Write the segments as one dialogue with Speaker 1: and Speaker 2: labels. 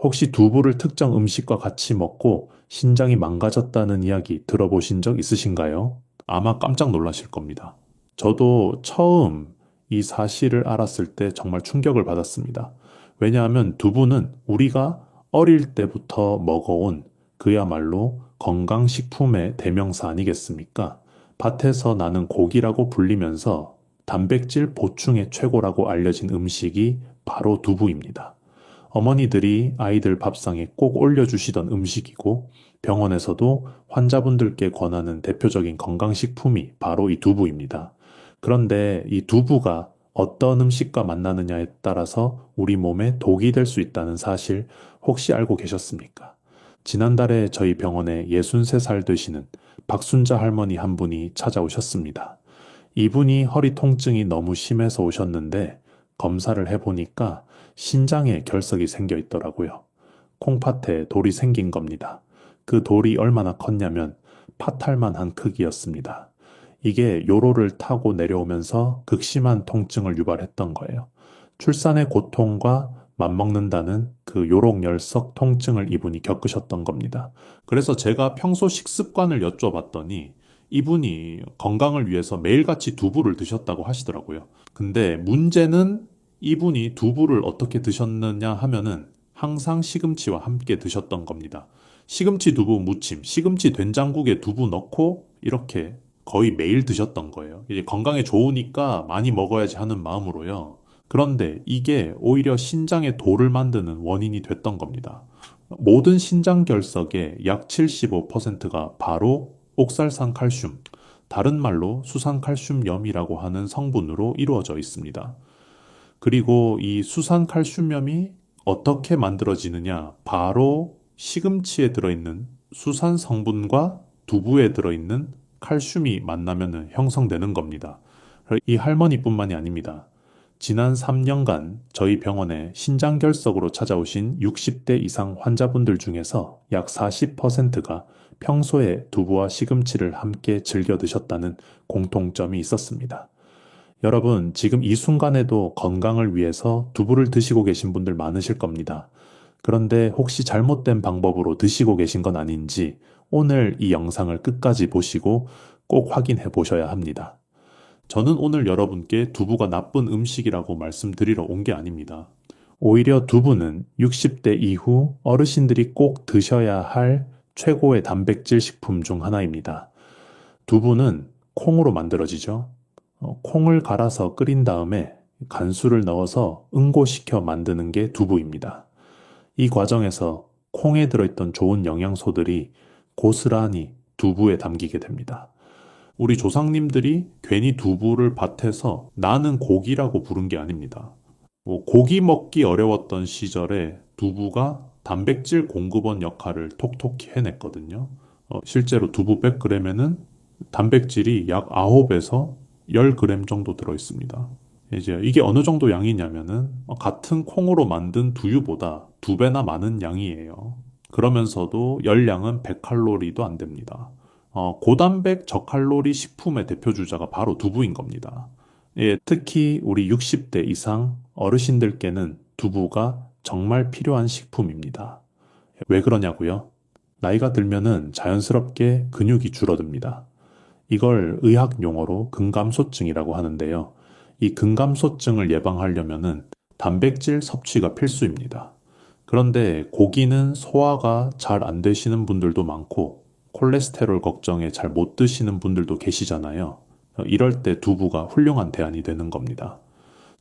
Speaker 1: 혹시 두부를 특정 음식과 같이 먹고 신장이 망가졌다는 이야기 들어보신 적 있으신가요? 아마 깜짝 놀라실 겁니다. 저도 처음 이 사실을 알았을 때 정말 충격을 받았습니다. 왜냐하면 두부는 우리가 어릴 때부터 먹어온 그야말로 건강식품의 대명사 아니겠습니까? 밭에서 나는 고기라고 불리면서 단백질 보충의 최고라고 알려진 음식이 바로 두부입니다. 어머니들이 아이들 밥상에 꼭 올려주시던 음식이고 병원에서도 환자분들께 권하는 대표적인 건강식품이 바로 이 두부입니다. 그런데 이 두부가 어떤 음식과 만나느냐에 따라서 우리 몸에 독이 될 수 있다는 사실 혹시 알고 계셨습니까? 지난달에 저희 병원에 63살 되시는 박순자 할머니 한 분이 찾아오셨습니다. 이분이 허리 통증이 너무 심해서 오셨는데 검사를 해보니까 신장에 결석이 생겨 있더라고요. 콩팥에 돌이 생긴 겁니다. 그 돌이 얼마나 컸냐면 파탈만한 크기였습니다. 이게 요로를 타고 내려오면서 극심한 통증을 유발했던 거예요. 출산의 고통과 맞먹는다는 그 요록열석 통증을 이분이 겪으셨던 겁니다. 그래서 제가 평소 식습관을 여쭤봤더니 이분이 건강을 위해서 매일같이 두부를 드셨다고 하시더라고요. 근데 문제는 이분이 두부를 어떻게 드셨느냐 하면은 항상 시금치와 함께 드셨던 겁니다. 시금치 두부 무침, 시금치 된장국에 두부 넣고 이렇게 거의 매일 드셨던 거예요. 이제 건강에 좋으니까 많이 먹어야지 하는 마음으로요. 그런데 이게 오히려 신장에 돌을 만드는 원인이 됐던 겁니다. 모든 신장 결석의 약 75%가 바로 옥살산 칼슘, 다른 말로 수산칼슘염이라고 하는 성분으로 이루어져 있습니다. 그리고 이 수산칼슘염이 어떻게 만들어지느냐? 바로 시금치에 들어있는 수산 성분과 두부에 들어있는 칼슘이 만나면 형성되는 겁니다. 이 할머니뿐만이 아닙니다. 지난 3년간 저희 병원에 신장결석으로 찾아오신 60대 이상 환자분들 중에서 약 40%가 평소에 두부와 시금치를 함께 즐겨 드셨다는 공통점이 있었습니다. 여러분, 지금 이 순간에도 건강을 위해서 두부를 드시고 계신 분들 많으실 겁니다. 그런데 혹시 잘못된 방법으로 드시고 계신 건 아닌지 오늘 이 영상을 끝까지 보시고 꼭 확인해 보셔야 합니다. 저는 오늘 여러분께 두부가 나쁜 음식이라고 말씀드리러 온 게 아닙니다. 오히려 두부는 60대 이후 어르신들이 꼭 드셔야 할 최고의 단백질 식품 중 하나입니다. 두부는 콩으로 만들어지죠. 콩을 갈아서 끓인 다음에 간수를 넣어서 응고시켜 만드는 게 두부입니다. 이 과정에서 콩에 들어있던 좋은 영양소들이 고스란히 두부에 담기게 됩니다. 우리 조상님들이 괜히 두부를 밭에서 나는 고기라고 부른 게 아닙니다. 고기 먹기 어려웠던 시절에 두부가 단백질 공급원 역할을 톡톡히 해냈거든요. 실제로 두부 100g에는 단백질이 약 9에서 10g 정도 들어있습니다. 이제 이게 어느 정도 양이냐면은 같은 콩으로 만든 두유보다 2배나 많은 양이에요. 그러면서도 열량은 100칼로리도 안 됩니다. 고단백 저칼로리 식품의 대표 주자가 바로 두부인 겁니다. 예, 특히 우리 60대 이상 어르신들께는 두부가 정말 필요한 식품입니다. 왜 그러냐고요? 나이가 들면은 자연스럽게 근육이 줄어듭니다. 이걸 의학 용어로 근감소증이라고 하는데요. 이 근감소증을 예방하려면은 단백질 섭취가 필수입니다. 그런데 고기는 소화가 잘 안 되시는 분들도 많고 콜레스테롤 걱정에 잘 못 드시는 분들도 계시잖아요. 이럴 때 두부가 훌륭한 대안이 되는 겁니다.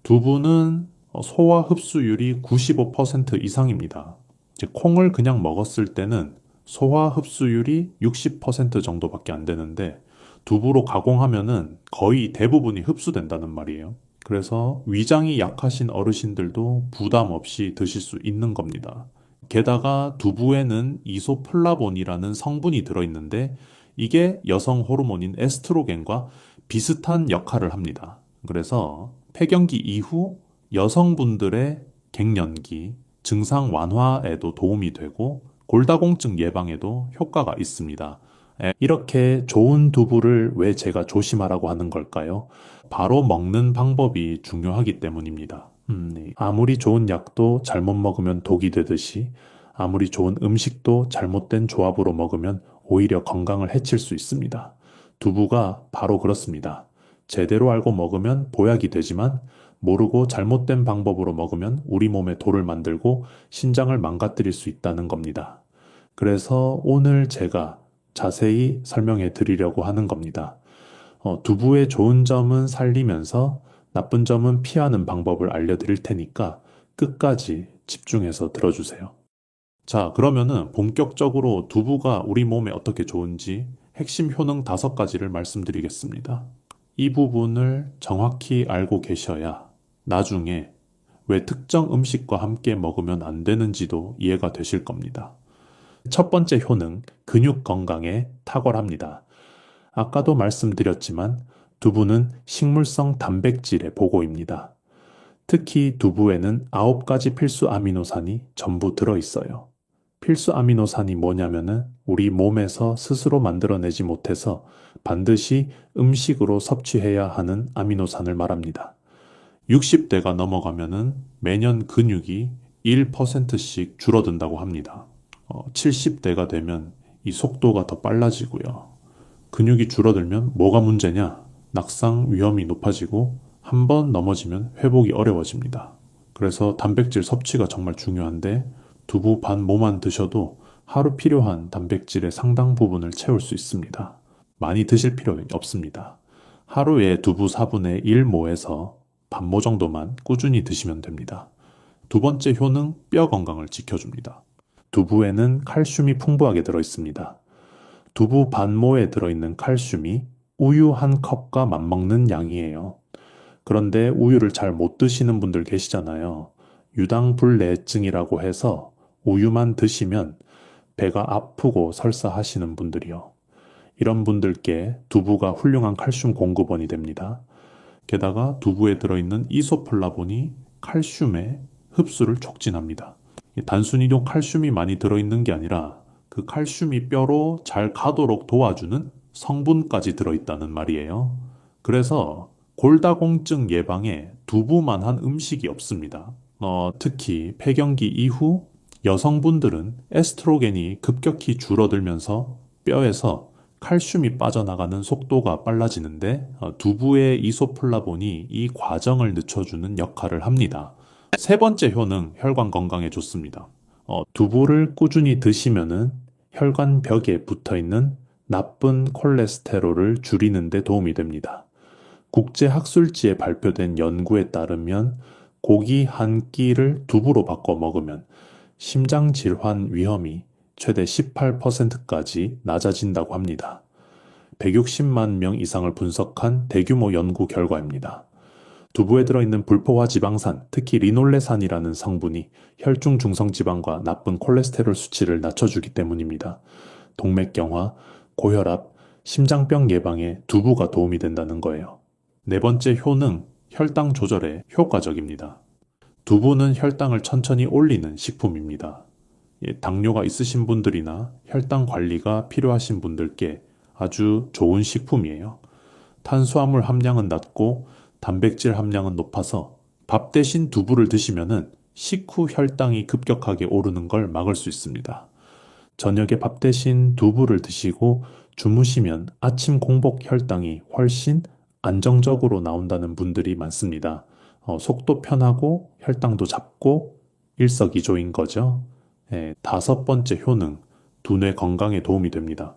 Speaker 1: 두부는 소화 흡수율이 95% 이상입니다. 이제 콩을 그냥 먹었을 때는 소화 흡수율이 60% 정도밖에 안 되는데 두부로 가공하면은 거의 대부분이 흡수된다는 말이에요. 그래서 위장이 약하신 어르신들도 부담 없이 드실 수 있는 겁니다. 게다가 두부에는 이소플라본이라는 성분이 들어있는데 이게 여성 호르몬인 에스트로겐과 비슷한 역할을 합니다. 그래서 폐경기 이후 여성분들의 갱년기, 증상 완화에도 도움이 되고 골다공증 예방에도 효과가 있습니다. 이렇게 좋은 두부를 왜 제가 조심하라고 하는 걸까요? 바로 먹는 방법이 중요하기 때문입니다. 네. 아무리 좋은 약도 잘못 먹으면 독이 되듯이 아무리 좋은 음식도 잘못된 조합으로 먹으면 오히려 건강을 해칠 수 있습니다. 두부가 바로 그렇습니다. 제대로 알고 먹으면 보약이 되지만 모르고 잘못된 방법으로 먹으면 우리 몸에 돌을 만들고 신장을 망가뜨릴 수 있다는 겁니다. 그래서 오늘 제가 자세히 설명해 드리려고 하는 겁니다. 두부의 좋은 점은 살리면서 나쁜 점은 피하는 방법을 알려드릴 테니까 끝까지 집중해서 들어주세요. 자, 그러면은 본격적으로 두부가 우리 몸에 어떻게 좋은지 핵심 효능 5가지를 말씀드리겠습니다. 이 부분을 정확히 알고 계셔야 나중에 왜 특정 음식과 함께 먹으면 안 되는지도 이해가 되실 겁니다. 첫 번째 효능, 근육 건강에 탁월합니다. 아까도 말씀드렸지만 두부는 식물성 단백질의 보고입니다. 특히 두부에는 9가지 필수 아미노산이 전부 들어있어요. 필수 아미노산이 뭐냐면은 우리 몸에서 스스로 만들어내지 못해서 반드시 음식으로 섭취해야 하는 아미노산을 말합니다. 60대가 넘어가면은 매년 근육이 1%씩 줄어든다고 합니다. 70대가 되면 이 속도가 더 빨라지고요. 근육이 줄어들면 뭐가 문제냐? 낙상 위험이 높아지고 한 번 넘어지면 회복이 어려워집니다. 그래서 단백질 섭취가 정말 중요한데 두부 반 모만 드셔도 하루 필요한 단백질의 상당 부분을 채울 수 있습니다. 많이 드실 필요 없습니다. 하루에 두부 4분의 1모에서 반모 정도만 꾸준히 드시면 됩니다. 두 번째 효능, 뼈 건강을 지켜줍니다. 두부에는 칼슘이 풍부하게 들어있습니다. 두부 반모에 들어있는 칼슘이 우유 한 컵과 맞먹는 양이에요. 그런데 우유를 잘 못 드시는 분들 계시잖아요. 유당불내증이라고 해서 우유만 드시면 배가 아프고 설사하시는 분들이요. 이런 분들께 두부가 훌륭한 칼슘 공급원이 됩니다. 게다가 두부에 들어있는 이소플라본이 칼슘의 흡수를 촉진합니다. 단순히 칼슘이 많이 들어있는 게 아니라 그 칼슘이 뼈로 잘 가도록 도와주는 성분까지 들어있다는 말이에요. 그래서 골다공증 예방에 두부만한 음식이 없습니다. 특히 폐경기 이후 여성분들은 에스트로겐이 급격히 줄어들면서 뼈에서 칼슘이 빠져나가는 속도가 빨라지는데 두부의 이소플라본이 이 과정을 늦춰주는 역할을 합니다. 세 번째 효능, 혈관 건강에 좋습니다. 두부를 꾸준히 드시면은 혈관 벽에 붙어 있는 나쁜 콜레스테롤을 줄이는 데 도움이 됩니다. 국제학술지에 발표된 연구에 따르면 고기 한 끼를 두부로 바꿔 먹으면 심장 질환 위험이 최대 18%까지 낮아진다고 합니다. 160만 명 이상을 분석한 대규모 연구 결과입니다. 두부에 들어있는 불포화 지방산, 특히 리놀레산이라는 성분이 혈중 중성지방과 나쁜 콜레스테롤 수치를 낮춰주기 때문입니다. 동맥경화, 고혈압, 심장병 예방에 두부가 도움이 된다는 거예요. 네 번째 효능, 혈당 조절에 효과적입니다. 두부는 혈당을 천천히 올리는 식품입니다. 당뇨가 있으신 분들이나 혈당 관리가 필요하신 분들께 아주 좋은 식품이에요. 탄수화물 함량은 낮고 단백질 함량은 높아서 밥 대신 두부를 드시면은 식후 혈당이 급격하게 오르는 걸 막을 수 있습니다. 저녁에 밥 대신 두부를 드시고 주무시면 아침 공복 혈당이 훨씬 안정적으로 나온다는 분들이 많습니다. 속도 편하고 혈당도 잡고 일석이조인 거죠. 다섯 번째 효능, 두뇌 건강에 도움이 됩니다.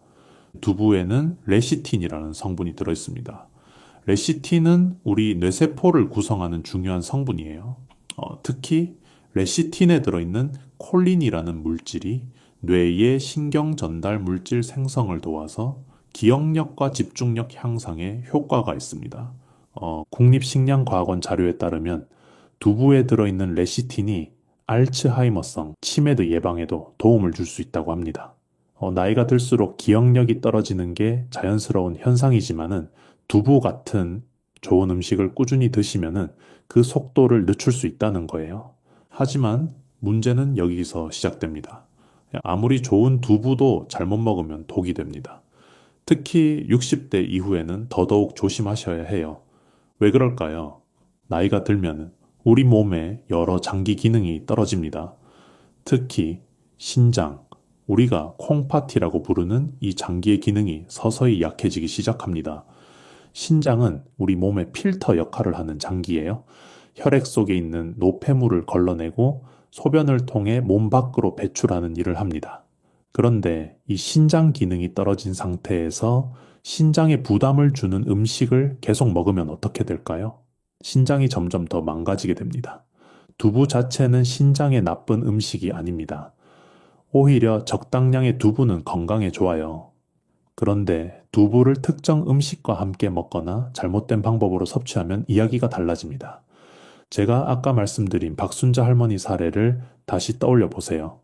Speaker 1: 두부에는 레시틴이라는 성분이 들어있습니다. 레시틴은 우리 뇌세포를 구성하는 중요한 성분이에요. 특히 레시틴에 들어있는 콜린이라는 물질이 뇌의 신경 전달 물질 생성을 도와서 기억력과 집중력 향상에 효과가 있습니다. 국립식량과학원 자료에 따르면 두부에 들어있는 레시틴이 알츠하이머성, 치매드 예방에도 도움을 줄 수 있다고 합니다. 나이가 들수록 기억력이 떨어지는 게 자연스러운 현상이지만은 두부 같은 좋은 음식을 꾸준히 드시면은 그 속도를 늦출 수 있다는 거예요. 하지만 문제는 여기서 시작됩니다. 아무리 좋은 두부도 잘못 먹으면 독이 됩니다. 특히 60대 이후에는 더더욱 조심하셔야 해요. 왜 그럴까요? 나이가 들면은 우리 몸의 여러 장기 기능이 떨어집니다. 특히 신장, 우리가 콩팥이라고 부르는 이 장기의 기능이 서서히 약해지기 시작합니다. 신장은 우리 몸의 필터 역할을 하는 장기예요. 혈액 속에 있는 노폐물을 걸러내고 소변을 통해 몸 밖으로 배출하는 일을 합니다. 그런데 이 신장 기능이 떨어진 상태에서 신장에 부담을 주는 음식을 계속 먹으면 어떻게 될까요? 신장이 점점 더 망가지게 됩니다. 두부 자체는 신장에 나쁜 음식이 아닙니다. 오히려 적당량의 두부는 건강에 좋아요. 그런데 두부를 특정 음식과 함께 먹거나 잘못된 방법으로 섭취하면 이야기가 달라집니다. 제가 아까 말씀드린 박순자 할머니 사례를 다시 떠올려 보세요.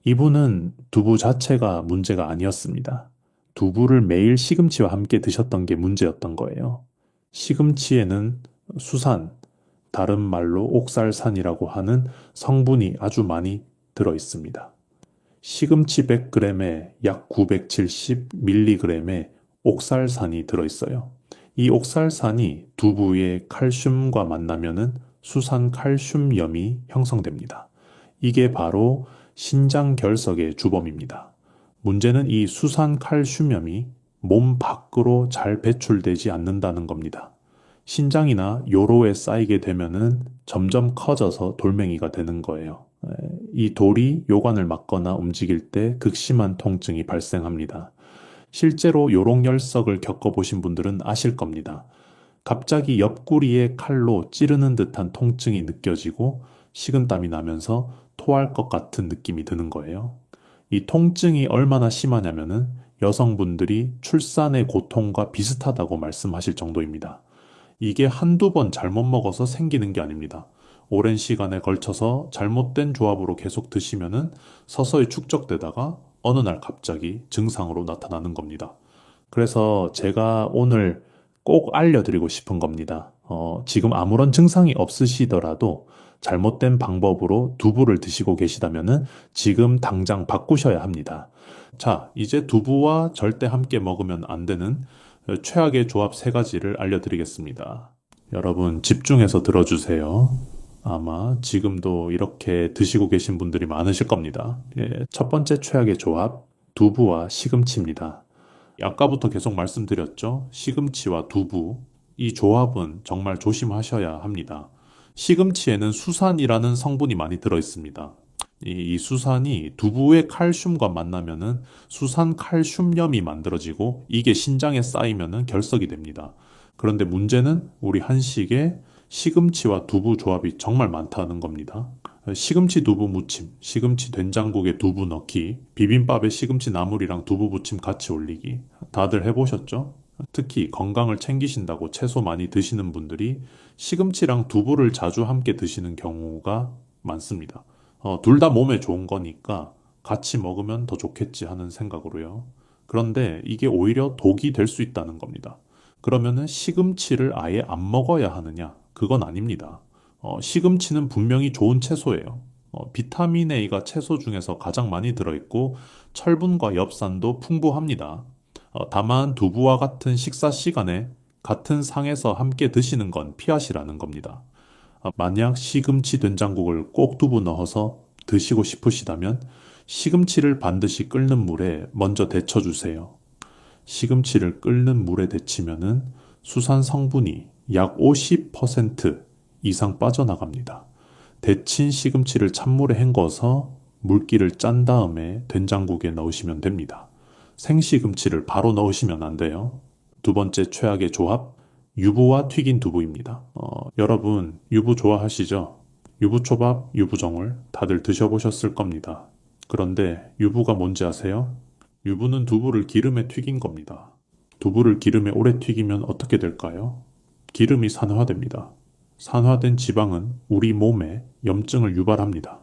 Speaker 1: 이분은 두부 자체가 문제가 아니었습니다. 두부를 매일 시금치와 함께 드셨던 게 문제였던 거예요. 시금치에는 수산, 다른 말로 옥살산이라고 하는 성분이 아주 많이 들어 있습니다. 시금치 100g에 약 970mg의 옥살산이 들어 있어요. 이 옥살산이 두부의 칼슘과 만나면은 수산칼슘염이 형성됩니다. 이게 바로 신장 결석의 주범입니다. 문제는 이 수산칼슘염이 몸 밖으로 잘 배출되지 않는다는 겁니다. 신장이나 요로에 쌓이게 되면은 점점 커져서 돌멩이가 되는 거예요. 이 돌이 요관을 막거나 움직일 때 극심한 통증이 발생합니다. 실제로 요롱열석을 겪어보신 분들은 아실 겁니다. 갑자기 옆구리에 칼로 찌르는 듯한 통증이 느껴지고 식은땀이 나면서 토할 것 같은 느낌이 드는 거예요. 이 통증이 얼마나 심하냐면은 여성분들이 출산의 고통과 비슷하다고 말씀하실 정도입니다. 이게 한두 번 잘못 먹어서 생기는 게 아닙니다. 오랜 시간에 걸쳐서 잘못된 조합으로 계속 드시면은 서서히 축적되다가 어느 날 갑자기 증상으로 나타나는 겁니다. 그래서 제가 오늘 꼭 알려드리고 싶은 겁니다. 지금 아무런 증상이 없으시더라도 잘못된 방법으로 두부를 드시고 계시다면은 지금 당장 바꾸셔야 합니다. 자, 이제 두부와 절대 함께 먹으면 안 되는 최악의 조합 3가지를 알려드리겠습니다. 여러분 집중해서 들어주세요. 아마 지금도 이렇게 드시고 계신 분들이 많으실 겁니다. 첫 번째 최악의 조합, 두부와 시금치입니다. 아까부터 계속 말씀드렸죠. 시금치와 두부, 이 조합은 정말 조심하셔야 합니다. 시금치에는 수산이라는 성분이 많이 들어있습니다. 이 수산이 두부의 칼슘과 만나면은 수산 칼슘염이 만들어지고 이게 신장에 쌓이면은 결석이 됩니다. 그런데 문제는 우리 한식에 시금치와 두부 조합이 정말 많다는 겁니다. 시금치 두부 무침, 시금치 된장국에 두부 넣기, 비빔밥에 시금치 나물이랑 두부 부침 같이 올리기. 다들 해보셨죠? 특히 건강을 챙기신다고 채소 많이 드시는 분들이 시금치랑 두부를 자주 함께 드시는 경우가 많습니다. 둘 다 몸에 좋은 거니까 같이 먹으면 더 좋겠지 하는 생각으로요. 그런데 이게 오히려 독이 될 수 있다는 겁니다. 그러면은 시금치를 아예 안 먹어야 하느냐? 그건 아닙니다. 시금치는 분명히 좋은 채소예요. 비타민 A가 채소 중에서 가장 많이 들어있고 철분과 엽산도 풍부합니다. 다만 두부와 같은 식사 시간에 같은 상에서 함께 드시는 건 피하시라는 겁니다. 만약 시금치 된장국을 꼭 두부 넣어서 드시고 싶으시다면 시금치를 반드시 끓는 물에 먼저 데쳐주세요. 시금치를 끓는 물에 데치면은 수산 성분이 약 50% 이상 빠져나갑니다. 데친 시금치를 찬물에 헹궈서 물기를 짠 다음에 된장국에 넣으시면 됩니다. 생시금치를 바로 넣으시면 안 돼요. 두 번째 최악의 조합, 유부와 튀긴 두부입니다. 여러분 유부 좋아하시죠? 유부초밥, 유부정월 다들 드셔보셨을 겁니다. 그런데 유부가 뭔지 아세요? 유부는 두부를 기름에 튀긴 겁니다. 두부를 기름에 오래 튀기면 어떻게 될까요? 기름이 산화됩니다. 산화된 지방은 우리 몸에 염증을 유발합니다.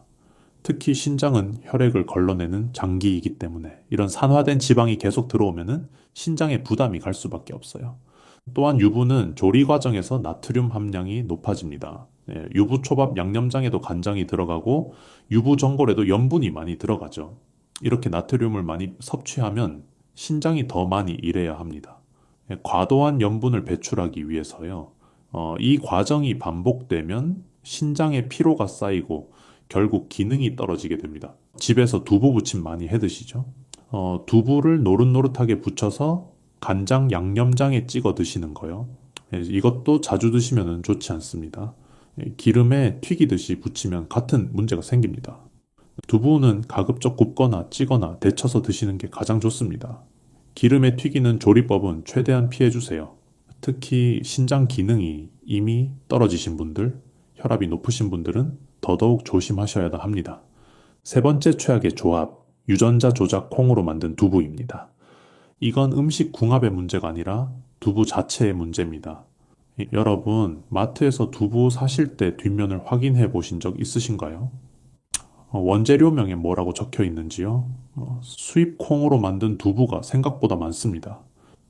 Speaker 1: 특히 신장은 혈액을 걸러내는 장기이기 때문에 이런 산화된 지방이 계속 들어오면은 신장에 부담이 갈 수밖에 없어요. 또한 유부는 조리 과정에서 나트륨 함량이 높아집니다. 유부초밥 양념장에도 간장이 들어가고 유부전골에도 염분이 많이 들어가죠. 이렇게 나트륨을 많이 섭취하면 신장이 더 많이 일해야 합니다. 과도한 염분을 배출하기 위해서요. 이 과정이 반복되면 신장에 피로가 쌓이고 결국 기능이 떨어지게 됩니다. 집에서 두부 부침 많이 해 드시죠? 두부를 노릇노릇하게 부쳐서 간장, 양념장에 찍어 드시는 거요. 이것도 자주 드시면 좋지 않습니다. 기름에 튀기듯이 부치면 같은 문제가 생깁니다. 두부는 가급적 굽거나 찌거나 데쳐서 드시는 게 가장 좋습니다. 기름에 튀기는 조리법은 최대한 피해주세요. 특히 신장 기능이 이미 떨어지신 분들, 혈압이 높으신 분들은 더더욱 조심하셔야 합니다. 세 번째 최악의 조합, 유전자 조작 콩으로 만든 두부입니다. 이건 음식 궁합의 문제가 아니라 두부 자체의 문제입니다. 여러분, 마트에서 두부 사실 때 뒷면을 확인해 보신 적 있으신가요? 원재료명에 뭐라고 적혀 있는지요? 수입 콩으로 만든 두부가 생각보다 많습니다.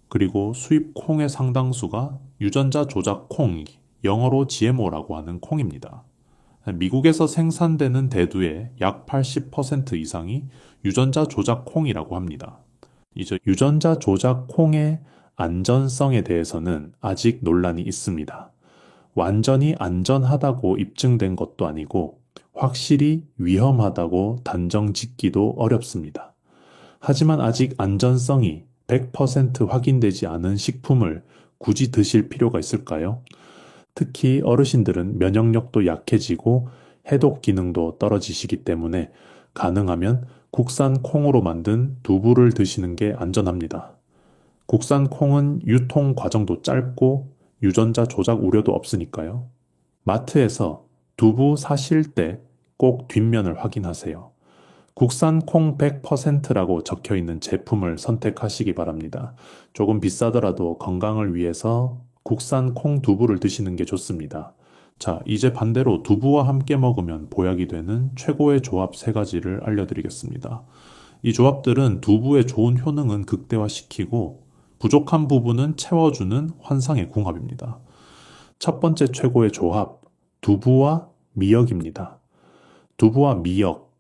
Speaker 1: 그리고 수입 콩의 상당수가 유전자 조작 콩, 영어로 GMO라고 하는 콩입니다. 미국에서 생산되는 대두의 약 80% 이상이 유전자 조작 콩이라고 합니다. 이제 유전자 조작 콩의 안전성에 대해서는 아직 논란이 있습니다. 완전히 안전하다고 입증된 것도 아니고 확실히 위험하다고 단정 짓기도 어렵습니다. 하지만 아직 안전성이 100% 확인되지 않은 식품을 굳이 드실 필요가 있을까요? 특히 어르신들은 면역력도 약해지고 해독 기능도 떨어지시기 때문에 가능하면 국산 콩으로 만든 두부를 드시는 게 안전합니다. 국산 콩은 유통 과정도 짧고 유전자 조작 우려도 없으니까요. 마트에서 두부 사실 때 꼭 뒷면을 확인하세요. 국산 콩 100%라고 적혀 있는 제품을 선택하시기 바랍니다. 조금 비싸더라도 건강을 위해서 국산 콩 두부를 드시는 게 좋습니다. 자, 이제 반대로 두부와 함께 먹으면 보약이 되는 최고의 조합 3가지를 알려드리겠습니다. 이 조합들은 두부의 좋은 효능은 극대화시키고 부족한 부분은 채워주는 환상의 궁합입니다. 첫 번째 최고의 조합, 두부와 미역입니다. 두부와 미역,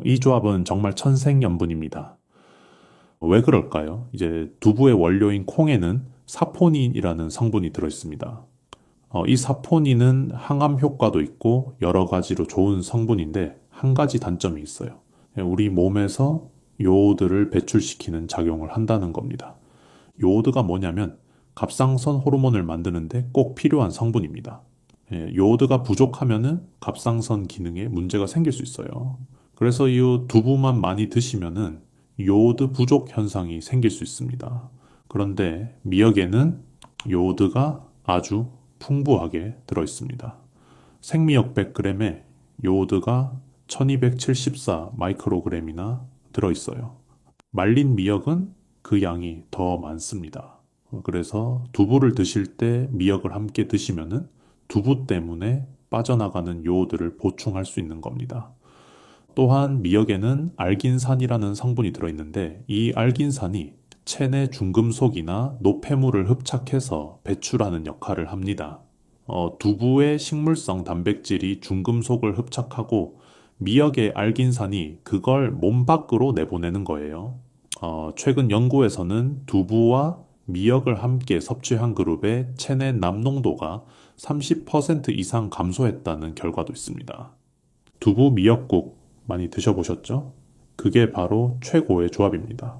Speaker 1: 이 조합은 정말 천생연분입니다. 왜 그럴까요? 이제 두부의 원료인 콩에는 사포닌이라는 성분이 들어있습니다. 이 사포닌은 항암 효과도 있고 여러 가지로 좋은 성분인데 한 가지 단점이 있어요. 우리 몸에서 요오드를 배출시키는 작용을 한다는 겁니다. 요오드가 뭐냐면 갑상선 호르몬을 만드는데 꼭 필요한 성분입니다. 요오드가 부족하면은 갑상선 기능에 문제가 생길 수 있어요. 그래서 이 두부만 많이 드시면은 요오드 부족 현상이 생길 수 있습니다. 그런데 미역에는 요오드가 아주 풍부하게 들어있습니다. 생미역 100g에 요오드가 1274 마이크로그램이나 들어있어요. 말린 미역은 그 양이 더 많습니다. 그래서 두부를 드실 때 미역을 함께 드시면은 두부 때문에 빠져나가는 요오드를 보충할 수 있는 겁니다. 또한 미역에는 알긴산이라는 성분이 들어있는데 이 알긴산이 체내 중금속이나 노폐물을 흡착해서 배출하는 역할을 합니다. 두부의 식물성 단백질이 중금속을 흡착하고 미역의 알긴산이 그걸 몸 밖으로 내보내는 거예요. 최근 연구에서는 두부와 미역을 함께 섭취한 그룹의 체내 남농도가 30% 이상 감소했다는 결과도 있습니다. 두부 미역국 많이 드셔보셨죠? 그게 바로 최고의 조합입니다.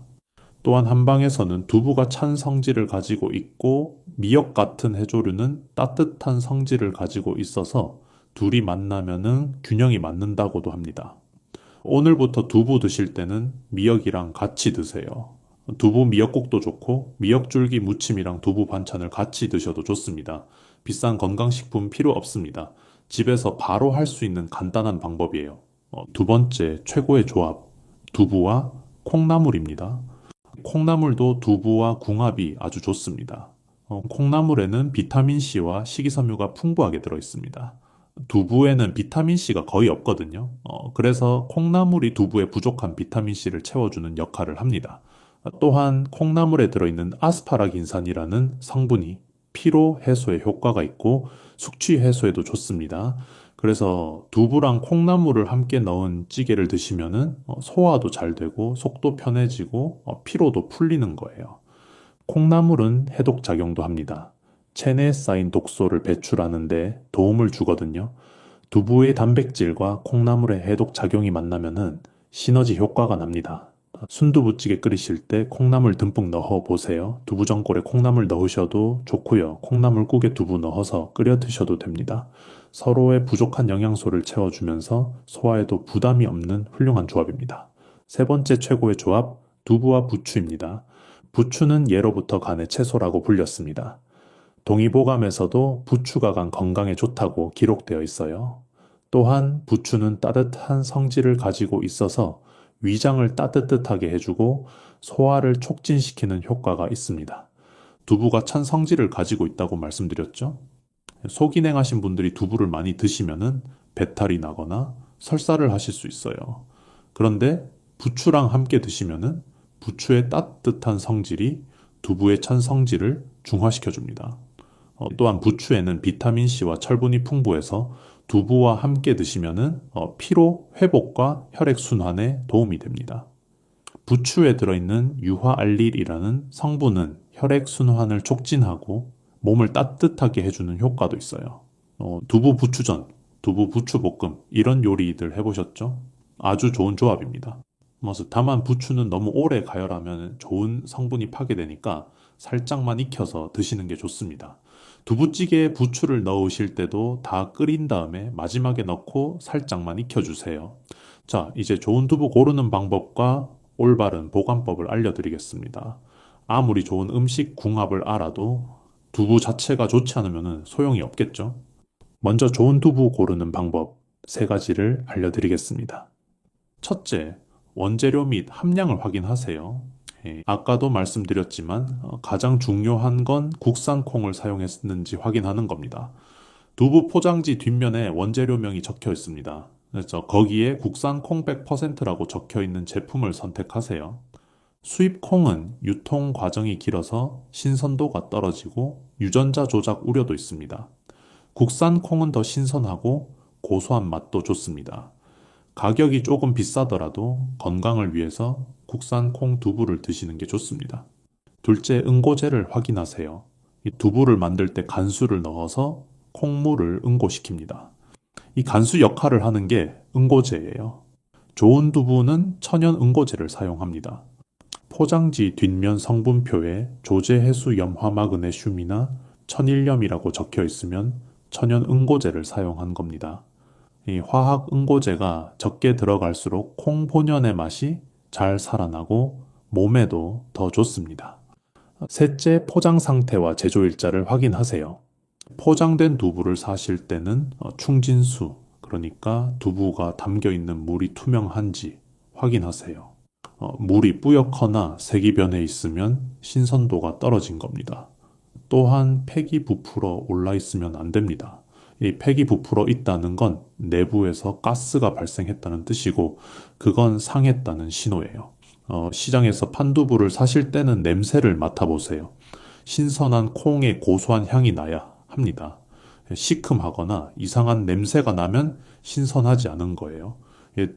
Speaker 1: 또한 한방에서는 두부가 찬 성질을 가지고 있고 미역 같은 해조류는 따뜻한 성질을 가지고 있어서 둘이 만나면은 균형이 맞는다고도 합니다. 오늘부터 두부 드실 때는 미역이랑 같이 드세요. 두부 미역국도 좋고 미역줄기 무침이랑 두부 반찬을 같이 드셔도 좋습니다. 비싼 건강식품 필요 없습니다. 집에서 바로 할 수 있는 간단한 방법이에요. 두 번째 최고의 조합, 두부와 콩나물입니다. 콩나물도 두부와 궁합이 아주 좋습니다. 콩나물에는 비타민C와 식이섬유가 풍부하게 들어있습니다. 두부에는 비타민C가 거의 없거든요. 그래서 콩나물이 두부에 부족한 비타민C를 채워주는 역할을 합니다. 또한 콩나물에 들어있는 아스파라긴산이라는 성분이 피로 해소에 효과가 있고 숙취 해소에도 좋습니다. 그래서 두부랑 콩나물을 함께 넣은 찌개를 드시면은 소화도 잘 되고 속도 편해지고 피로도 풀리는 거예요. 콩나물은 해독 작용도 합니다. 체내에 쌓인 독소를 배출하는데 도움을 주거든요. 두부의 단백질과 콩나물의 해독 작용이 만나면은 시너지 효과가 납니다. 순두부찌개 끓이실 때 콩나물 듬뿍 넣어 보세요. 두부전골에 콩나물 넣으셔도 좋고요. 콩나물국에 두부 넣어서 끓여 드셔도 됩니다. 서로의 부족한 영양소를 채워주면서 소화에도 부담이 없는 훌륭한 조합입니다. 세 번째 최고의 조합, 두부와 부추입니다. 부추는 예로부터 간의 채소라고 불렸습니다. 동의보감에서도 부추가 간 건강에 좋다고 기록되어 있어요. 또한 부추는 따뜻한 성질을 가지고 있어서 위장을 따뜻하게 해주고 소화를 촉진시키는 효과가 있습니다. 두부가 찬 성질을 가지고 있다고 말씀드렸죠? 소기냉하신 분들이 두부를 많이 드시면은 배탈이 나거나 설사를 하실 수 있어요. 그런데 부추랑 함께 드시면은 부추의 따뜻한 성질이 두부의 찬 성질을 중화시켜 줍니다. 또한 부추에는 비타민C와 철분이 풍부해서 두부와 함께 드시면은 피로 회복과 혈액 순환에 도움이 됩니다. 부추에 들어있는 유화알릴이라는 성분은 혈액 순환을 促진하고 몸을 따뜻하게 해주는 효과도 있어요. 두부 부추전, 두부 부추볶음 이런 요리들 해보셨죠? 아주 좋은 조합입니다. 다만 부추는 너무 오래 가열하면 좋은 성분이 파괴되니까 살짝만 익혀서 드시는 게 좋습니다. 두부찌개에 부추를 넣으실 때도 다 끓인 다음에 마지막에 넣고 살짝만 익혀주세요. 자, 이제 좋은 두부 고르는 방법과 올바른 보관법을 알려드리겠습니다. 아무리 좋은 음식 궁합을 알아도 두부 자체가 좋지 않으면 소용이 없겠죠? 먼저 좋은 두부 고르는 방법 3가지를 알려드리겠습니다. 첫째, 원재료 및 함량을 확인하세요. 아까도 말씀드렸지만 가장 중요한 건 국산 콩을 사용했는지 확인하는 겁니다. 두부 포장지 뒷면에 원재료명이 적혀 있습니다. 그래서 거기에 국산 콩 100%라고 적혀 있는 제품을 선택하세요. 수입 콩은 유통 과정이 길어서 신선도가 떨어지고 유전자 조작 우려도 있습니다. 국산 콩은 더 신선하고 고소한 맛도 좋습니다. 가격이 조금 비싸더라도 건강을 위해서 국산 콩 두부를 드시는 게 좋습니다. 둘째, 응고제를 확인하세요. 이 두부를 만들 때 간수를 넣어서 콩물을 응고시킵니다. 이 간수 역할을 하는 게 응고제예요. 좋은 두부는 천연 응고제를 사용합니다. 포장지 뒷면 성분표에 조제해수 염화마그네슘이나 천일염이라고 적혀 있으면 천연 응고제를 사용한 겁니다. 이 화학 응고제가 적게 들어갈수록 콩 본연의 맛이 잘 살아나고 몸에도 더 좋습니다. 셋째, 포장 상태와 제조일자를 확인하세요. 포장된 두부를 사실 때는 충진수, 그러니까 두부가 담겨있는 물이 투명한지 확인하세요. 물이 뿌옇거나 색이 변해 있으면 신선도가 떨어진 겁니다. 또한 팩이 부풀어 올라 있으면 안 됩니다. 이 팩이 부풀어 있다는 건 내부에서 가스가 발생했다는 뜻이고 그건 상했다는 신호예요. 시장에서 판두부를 사실 때는 냄새를 맡아보세요. 신선한 콩의 고소한 향이 나야 합니다. 시큼하거나 이상한 냄새가 나면 신선하지 않은 거예요.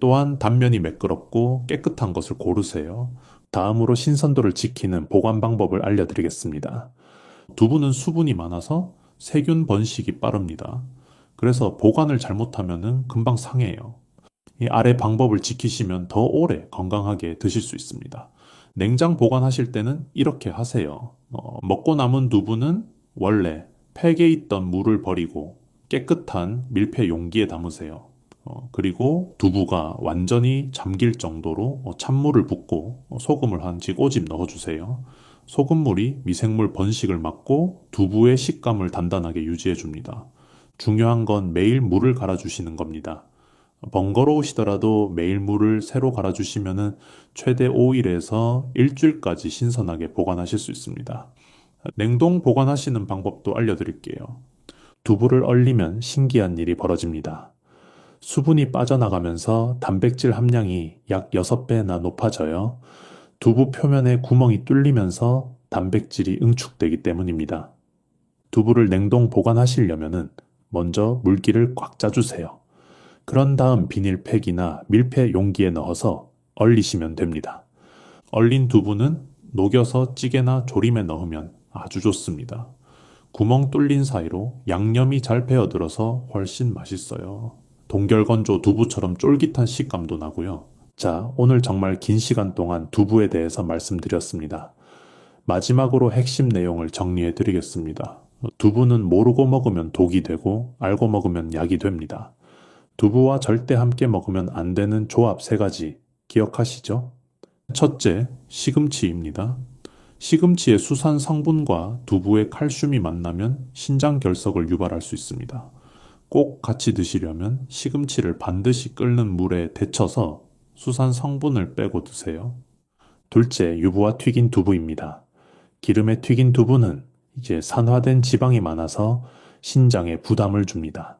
Speaker 1: 또한 단면이 매끄럽고 깨끗한 것을 고르세요. 다음으로 신선도를 지키는 보관 방법을 알려드리겠습니다. 두부는 수분이 많아서 세균 번식이 빠릅니다. 그래서 보관을 잘못하면 금방 상해요. 이 아래 방법을 지키시면 더 오래 건강하게 드실 수 있습니다. 냉장 보관하실 때는 이렇게 하세요. 먹고 남은 두부는 원래 팩에 있던 물을 버리고 깨끗한 밀폐 용기에 담으세요. 그리고 두부가 완전히 잠길 정도로 찬물을 붓고 소금을 한 쥐꼬집 넣어주세요. 소금물이 미생물 번식을 막고 두부의 식감을 단단하게 유지해 줍니다. 중요한 건 매일 물을 갈아주시는 겁니다. 번거로우시더라도 매일 물을 새로 갈아주시면 최대 5일에서 일주일까지 신선하게 보관하실 수 있습니다. 냉동 보관하시는 방법도 알려드릴게요. 두부를 얼리면 신기한 일이 벌어집니다. 수분이 빠져나가면서 단백질 함량이 약 6배나 높아져요. 두부 표면에 구멍이 뚫리면서 단백질이 응축되기 때문입니다. 두부를 냉동 보관하시려면 먼저 물기를 꽉 짜주세요. 그런 다음 비닐팩이나 밀폐 용기에 넣어서 얼리시면 됩니다. 얼린 두부는 녹여서 찌개나 조림에 넣으면 아주 좋습니다. 구멍 뚫린 사이로 양념이 잘 배어들어서 훨씬 맛있어요. 동결건조 두부처럼 쫄깃한 식감도 나고요. 자, 오늘 정말 긴 시간 동안 두부에 대해서 말씀드렸습니다. 마지막으로 핵심 내용을 정리해 드리겠습니다. 두부는 모르고 먹으면 독이 되고 알고 먹으면 약이 됩니다. 두부와 절대 함께 먹으면 안 되는 조합 세 가지 기억하시죠? 첫째, 시금치입니다. 시금치의 수산 성분과 두부의 칼슘이 만나면 신장 결석을 유발할 수 있습니다. 꼭 같이 드시려면 시금치를 반드시 끓는 물에 데쳐서 수산 성분을 빼고 드세요. 둘째, 유부와 튀긴 두부입니다. 기름에 튀긴 두부는 이제 산화된 지방이 많아서 신장에 부담을 줍니다.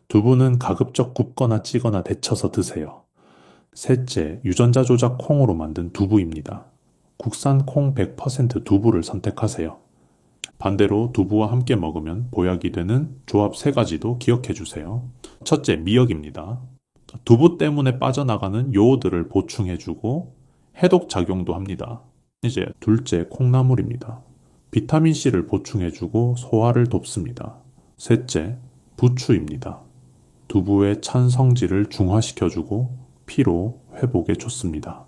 Speaker 1: 두부는 가급적 굽거나 찌거나 데쳐서 드세요. 셋째, 유전자 조작 콩으로 만든 두부입니다. 국산 콩 100% 두부를 선택하세요. 반대로 두부와 함께 먹으면 보약이 되는 조합 세 가지도 기억해 주세요. 첫째, 미역입니다. 두부 때문에 빠져나가는 요오드를 보충해주고 해독 작용도 합니다. 이제 둘째, 콩나물입니다. 비타민C를 보충해주고 소화를 돕습니다. 셋째, 부추입니다. 두부의 찬 성질을 중화시켜주고 피로 회복에 좋습니다.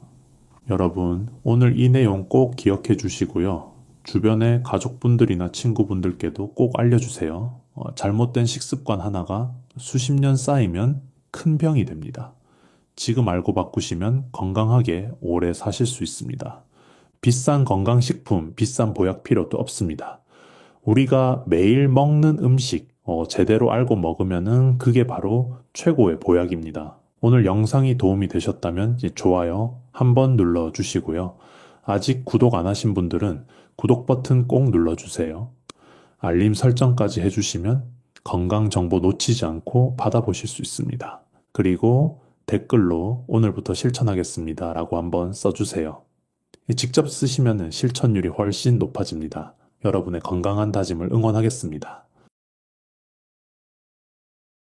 Speaker 1: 여러분, 오늘 이 내용 꼭 기억해 주시고요. 주변의 가족분들이나 친구분들께도 꼭 알려주세요. 잘못된 식습관 하나가 수십 년 쌓이면 큰 병이 됩니다. 지금 알고 바꾸시면 건강하게 오래 사실 수 있습니다. 비싼 건강식품, 비싼 보약 필요도 없습니다. 우리가 매일 먹는 음식 제대로 알고 먹으면은 그게 바로 최고의 보약입니다. 오늘 영상이 도움이 되셨다면 좋아요 한번 눌러주시고요. 아직 구독 안 하신 분들은 구독 버튼 꼭 눌러주세요. 알림 설정까지 해주시면 건강 정보 놓치지 않고 받아보실 수 있습니다. 그리고 댓글로 오늘부터 실천하겠습니다 라고 한번 써주세요. 직접 쓰시면 실천율이 훨씬 높아집니다. 여러분의 건강한 다짐을 응원하겠습니다.